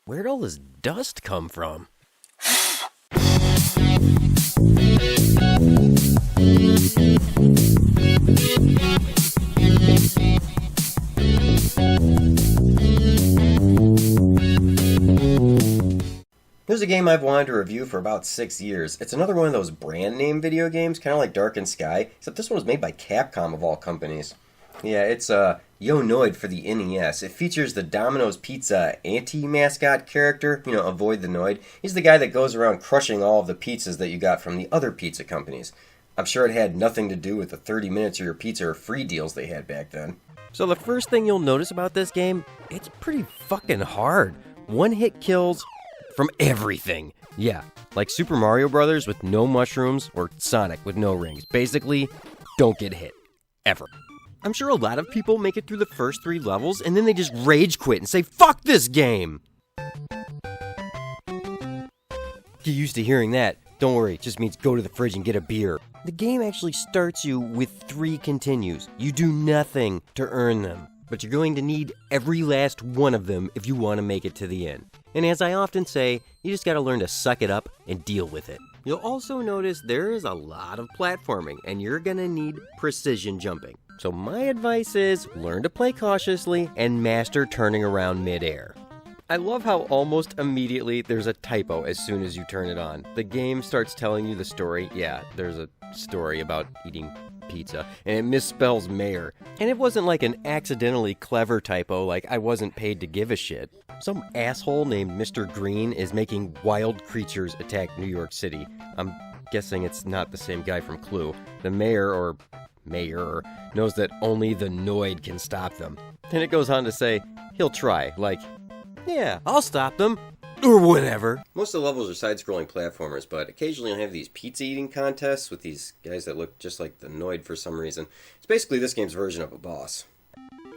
Where'd all this dust come from? Here's a game I've wanted to review for about 6 years. It's another one of those brand name video games, kind of like Dark and Sky, except this one was made by Capcom of all companies. Yeah, it's Noid for the NES. It features the Domino's Pizza anti-mascot character, avoid the Noid. He's the guy that goes around crushing all of the pizzas that you got from the other pizza companies. I'm sure it had nothing to do with the 30 minutes of your pizza or free deals they had back then. So the first thing you'll notice about this game, it's pretty fucking hard. One-hit kills from everything. Yeah, like Super Mario Brothers with no mushrooms or Sonic with no rings. Basically, don't get hit. Ever. I'm sure a lot of people make it through the first 3 levels and then they just rage quit and say, fuck this game! Get used to hearing that. Don't worry, it just means go to the fridge and get a beer. The game actually starts you with 3 continues. You do nothing to earn them, but you're going to need every last one of them if you want to make it to the end. And as I often say, you just gotta learn to suck it up and deal with it. You'll also notice there is a lot of platforming, and you're gonna need precision jumping. So my advice is, learn to play cautiously and master turning around mid-air. I love how almost immediately there's a typo as soon as you turn it on. The game starts telling you the story. Yeah, there's a story about eating pizza, and it misspells mayor. And it wasn't like an accidentally clever typo, like I wasn't paid to give a shit. Some asshole named Mr. Green is making wild creatures attack New York City. I'm guessing it's not the same guy from Clue. The mayor knows that only the Noid can stop them. And it goes on to say, he'll try, like, yeah, I'll stop them. Or whatever. Most of the levels are side-scrolling platformers, but occasionally you'll have these pizza-eating contests with these guys that look just like the Noid for some reason. It's basically this game's version of a boss.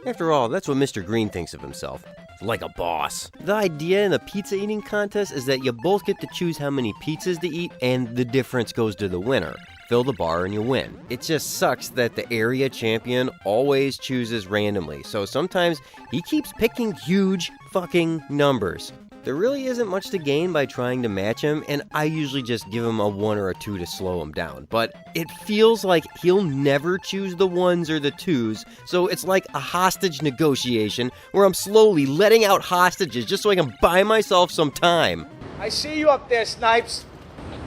After all, that's what Mr. Green thinks of himself. Like a boss. The idea in the pizza-eating contest is that you both get to choose how many pizzas to eat, and the difference goes to the winner. Fill the bar and you win. It just sucks that the area champion always chooses randomly, so sometimes he keeps picking huge fucking numbers. There really isn't much to gain by trying to match him, and I usually just give him a 1 or a 2 to slow him down. But it feels like he'll never choose the 1s or the 2s, so it's like a hostage negotiation where I'm slowly letting out hostages just so I can buy myself some time. I see you up there, Snipes.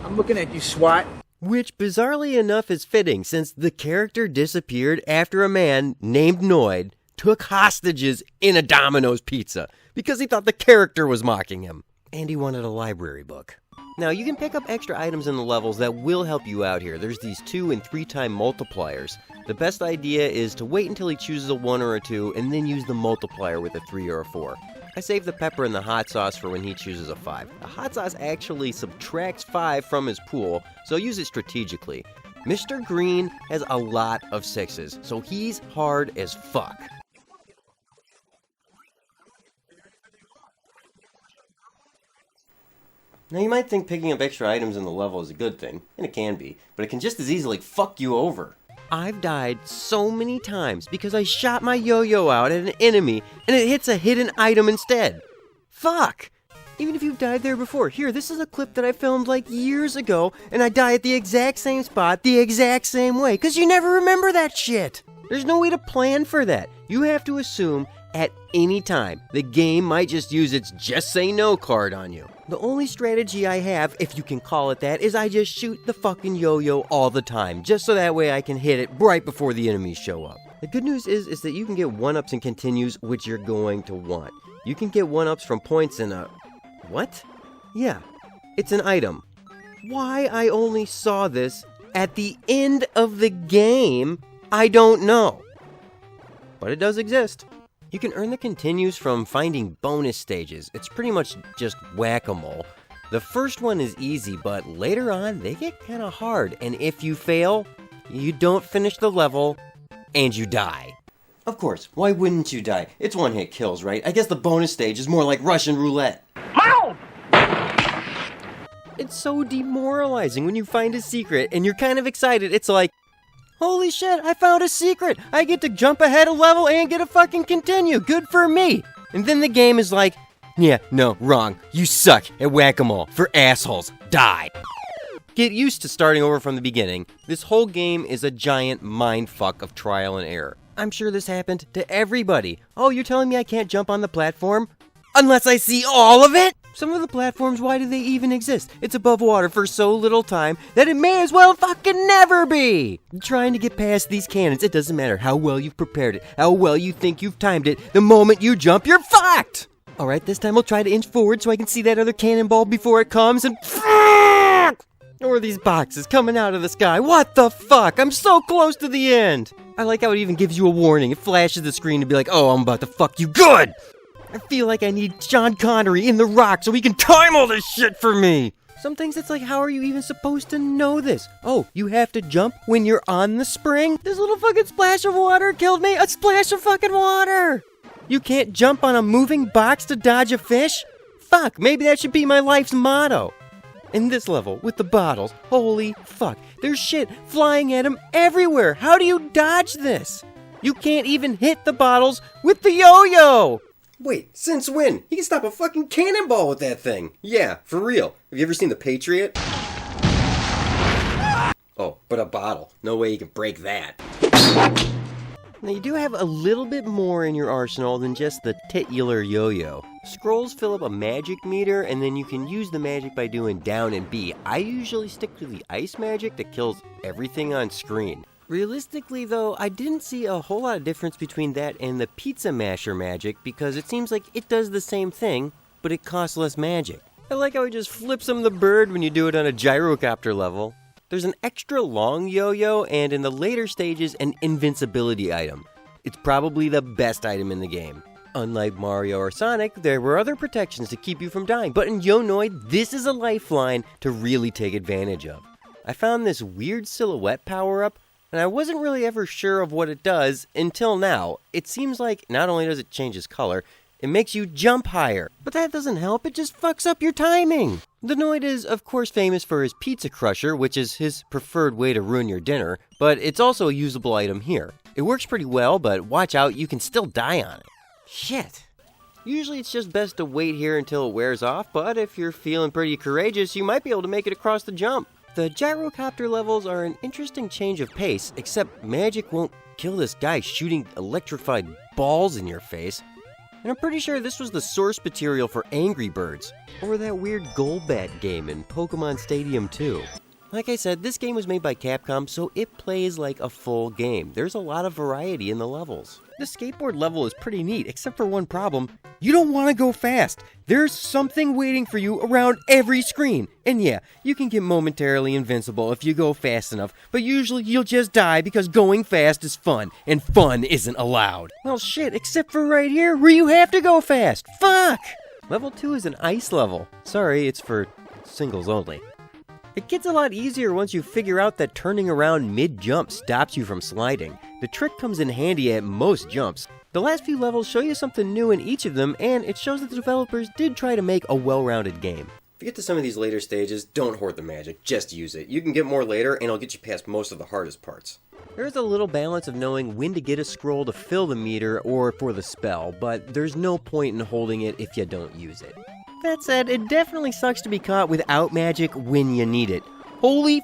I'm looking at you, SWAT. Which, bizarrely enough, is fitting, since the character disappeared after a man named Noid took hostages in a Domino's pizza because he thought the character was mocking him. And he wanted a library book. Now, you can pick up extra items in the levels that will help you out here. There's these 2 and 3 time multipliers. The best idea is to wait until he chooses a 1 or a 2 and then use the multiplier with a 3 or a 4. I save the pepper and the hot sauce for when he chooses a 5. The hot sauce actually subtracts 5 from his pool, so use it strategically. Mr. Green has a lot of 6s, so he's hard as fuck. Now you might think picking up extra items in the level is a good thing, and it can be, but it can just as easily fuck you over. I've died so many times because I shot my yo-yo out at an enemy and it hits a hidden item instead. Fuck! Even if you've died there before. Here, this is a clip that I filmed like years ago and I die at the exact same spot, the exact same way, because you never remember that shit. There's no way to plan for that. You have to assume at any time the game might just use its just say no card on you. The only strategy I have, if you can call it that, is I just shoot the fucking yo-yo all the time, just so that way I can hit it right before the enemies show up. The good news is that you can get 1-ups and continues, which you're going to want. You can get 1-ups from points in a... What? Yeah, it's an item. Why I only saw this at the end of the game, I don't know. But it does exist. You can earn the continues from finding bonus stages. It's pretty much just whack-a-mole. The first one is easy, but later on, they get kinda hard. And if you fail, you don't finish the level, and you die. Of course, why wouldn't you die? It's 1-hit kills, right? I guess the bonus stage is more like Russian roulette. How? It's so demoralizing when you find a secret, and you're kind of excited. It's like, holy shit, I found a secret! I get to jump ahead a level and get a fucking continue! Good for me! And then the game is like, Yeah, no, wrong. You suck at whack-a-mole. For assholes. Die. Get used to starting over from the beginning. This whole game is a giant mindfuck of trial and error. I'm sure this happened to everybody. Oh, you're telling me I can't jump on the platform? Unless I see all of it? Some of the platforms, why do they even exist? It's above water for so little time that it may as well fucking never be! Trying to get past these cannons, it doesn't matter how well you've prepared it, how well you think you've timed it. The moment you jump, you're fucked! Alright, this time I'll try to inch forward so I can see that other cannonball before it comes and fuck! Or these boxes coming out of the sky. What the fuck? I'm so close to the end! I like how it even gives you a warning. It flashes the screen to be like, oh, I'm about to fuck you good! I feel like I need Sean Connery in The Rock so he can time all this shit for me! Some things it's like, how are you even supposed to know this? Oh, you have to jump when you're on the spring? This little fucking splash of water killed me! A splash of fucking water! You can't jump on a moving box to dodge a fish? Fuck, maybe that should be my life's motto. In this level, with the bottles, holy fuck, there's shit flying at him everywhere! How do you dodge this? You can't even hit the bottles with the yo-yo! Wait, since when? You can stop a fucking cannonball with that thing! Yeah, for real. Have you ever seen The Patriot? Oh, but a bottle. No way you can break that. Now you do have a little bit more in your arsenal than just the titular yo-yo. Scrolls fill up a magic meter, and then you can use the magic by doing down and B. I usually stick to the ice magic that kills everything on screen. Realistically though, I didn't see a whole lot of difference between that and the pizza masher magic because it seems like it does the same thing, but it costs less magic. I like how it just flips him the bird when you do it on a gyrocopter level. There's an extra long yo-yo and in the later stages an invincibility item. It's probably the best item in the game. Unlike Mario or Sonic, there were other protections to keep you from dying, but in Noid, this is a lifeline to really take advantage of. I found this weird silhouette power-up, and I wasn't really ever sure of what it does until now. It seems like not only does it change its color, it makes you jump higher. But that doesn't help, it just fucks up your timing. The Noid is, of course, famous for his pizza crusher, which is his preferred way to ruin your dinner, but it's also a usable item here. It works pretty well, but watch out, you can still die on it. Shit. Usually it's just best to wait here until it wears off, but if you're feeling pretty courageous, you might be able to make it across the jump. The gyrocopter levels are an interesting change of pace, except magic won't kill this guy shooting electrified balls in your face. And I'm pretty sure this was the source material for Angry Birds, or that weird Golbat game in Pokemon Stadium 2. Like I said, this game was made by Capcom, so it plays like a full game. There's a lot of variety in the levels. The skateboard level is pretty neat, except for one problem. You don't want to go fast. There's something waiting for you around every screen. And yeah, you can get momentarily invincible if you go fast enough, but usually you'll just die because going fast is fun, and fun isn't allowed. Well shit, except for right here where you have to go fast. Fuck! Level 2 is an ice level. Sorry, it's for singles only. It gets a lot easier once you figure out that turning around mid-jump stops you from sliding. The trick comes in handy at most jumps. The last few levels show you something new in each of them, and it shows that the developers did try to make a well-rounded game. If you get to some of these later stages, don't hoard the magic, just use it. You can get more later, and it'll get you past most of the hardest parts. There's a little balance of knowing when to get a scroll to fill the meter or for the spell, but there's no point in holding it if you don't use it. That said, it definitely sucks to be caught without magic when you need it. Holy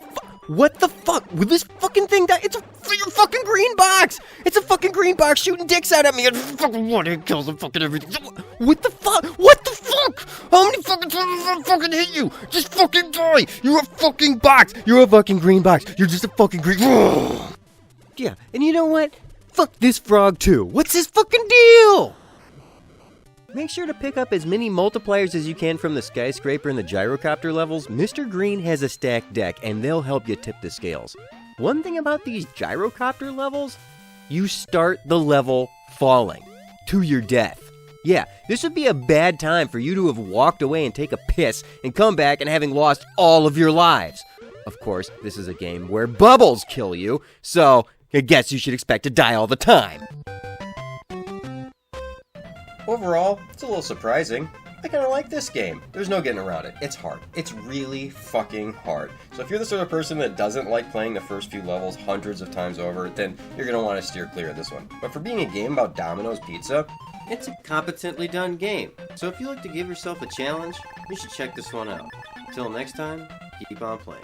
what the fuck? With this fucking thing it's a fucking green box! It's a fucking green box shooting dicks out at me and fucking water kills and fucking everything. What the fuck? What the fuck? How many fucking times have I fucking hit you? Just fucking die! You're a fucking box! You're a fucking green box! You're just a fucking green... Yeah, and you know what? Fuck this frog too. What's his fucking deal? Make sure to pick up as many multipliers as you can from the skyscraper and the gyrocopter levels. Mr. Green has a stacked deck, and they'll help you tip the scales. One thing about these gyrocopter levels, you start the level falling to your death. Yeah, this would be a bad time for you to have walked away and take a piss and come back and having lost all of your lives. Of course, this is a game where bubbles kill you, so I guess you should expect to die all the time. Overall, it's a little surprising. I kind of like this game. There's no getting around it. It's hard. It's really fucking hard. So if you're the sort of person that doesn't like playing the first few levels hundreds of times over, then you're going to want to steer clear of this one. But for being a game about Domino's Pizza, It's a competently done game, so if you like to give yourself a challenge, you should check this one out. Till next time, keep on playing.